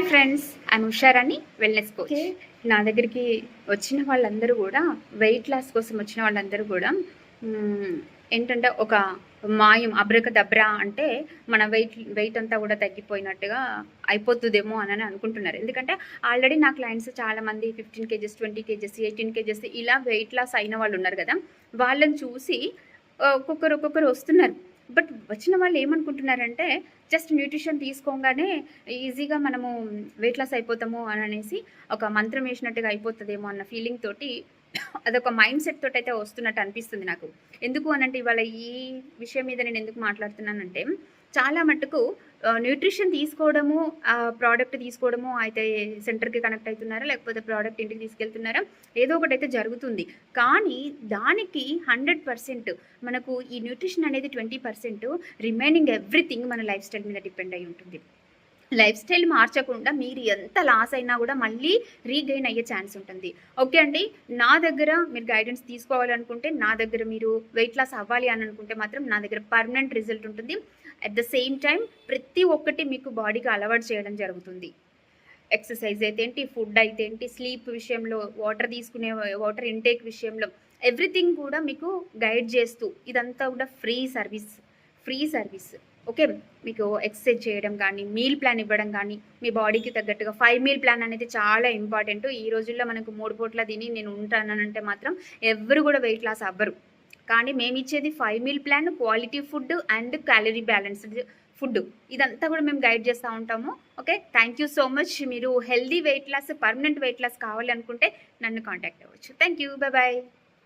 Hi friends, I'm Usharani, wellness coach. నా దగ్గరికి వచ్చిన వాళ్ళందరూ కూడా వెయిట్ లాస్ కోసం వచ్చిన వాళ్ళందరూ కూడా ఏంటంటే ఒక మాయం అబ్రకదబ్రా అంటే మన వెయిట్ అంతా కూడా తగ్గిపోయినట్టుగా అయిపోతుందేమో అని అనుకుంటున్నారు. ఎందుకంటే ఆల్రెడీ నా క్లయింట్స్ చాలామంది 15 కేజెస్ 20 కేజెస్ 18 కేజెస్ ఇలా వెయిట్ లాస్ అయిన వాళ్ళు ఉన్నారు కదా. వాళ్ళని చూసి ఒక్కొక్కరు వస్తున్నారు. బట్ వచ్చిన వాళ్ళు ఏమనుకుంటున్నారంటే జస్ట్ న్యూట్రిషన్ తీసుకోగానే ఈజీగా మనము వెయిట్ లాస్ అయిపోతాము అని అనేసి ఒక మంత్రం వేసినట్టుగా అయిపోతుందేమో అన్న ఫీలింగ్ తోటి అదొక మైండ్ సెట్ తోటి అయితే వస్తున్నట్టు అనిపిస్తుంది నాకు. ఎందుకు అనంటే ఇవాళ ఈ విషయం మీద నేను ఎందుకు మాట్లాడుతున్నానంటే చాలా మట్టుకు న్యూట్రిషన్ తీసుకోవడము, ప్రోడక్ట్ తీసుకోవడము అయితే సెంటర్కి కనెక్ట్ అవుతున్నారా, లేకపోతే ప్రోడక్ట్ ఇంటికి తీసుకెళ్తున్నారా, ఏదో ఒకటి అయితే జరుగుతుంది. కానీ దానికి 100% మనకు ఈ న్యూట్రిషన్ అనేది 20%, రిమైనింగ్ ఎవ్రీథింగ్ మన లైఫ్ స్టైల్ మీద డిపెండ్ అయి ఉంటుంది. లైఫ్ స్టైల్ మార్చకుండా మీరు ఎంత లాస్ అయినా కూడా మళ్ళీ రీగెయిన్ అయ్యే ఛాన్స్ ఉంటుంది. ఓకే అండి, నా దగ్గర మీరు గైడెన్స్ తీసుకోవాలనుకుంటే, నా దగ్గర మీరు వెయిట్ లాస్ అవ్వాలి అని అనుకుంటే మాత్రం నా దగ్గర పర్మనెంట్ రిజల్ట్ ఉంటుంది. అట్ ద సేమ్ టైం ప్రతి ఒక్కటి మీకు బాడీకి అలవాటు చేయడం జరుగుతుంది. ఎక్సర్సైజ్ అయితే ఏంటి, ఫుడ్ అయితే ఏంటి, స్లీప్ విషయంలో, వాటర్ ఇంటేక్ విషయంలో ఎవ్రీథింగ్ కూడా మీకు గైడ్ చేస్తూ ఇదంతా కూడా ఫ్రీ సర్వీస్. ఓకే, మీకు ఎక్సర్సైజ్ చేయడం కానీ, మీల్ ప్లాన్ ఇవ్వడం కానీ, మీ బాడీకి తగ్గట్టుగా 5 మీల్ ప్లాన్ అనేది చాలా ఇంపార్టెంట్. ఈ రోజుల్లో మనకు 3 పూట్ల తిని నేను ఉంటానంటే మాత్రం ఎవరు కూడా వెయిట్ లాస్ అవ్వరు. కానీ మేము ఇచ్చేది 5 meal plan, quality food and calorie balanced food, ఇదంతా కూడా మేము గైడ్ చేస్తూ ఉంటాము. Okay, thank you so much. మీరు healthy weight loss, permanent weight loss కావాలి అనుకుంటే నన్ను కాంటాక్ట్ అవ్వచ్చు. Thank you, bye.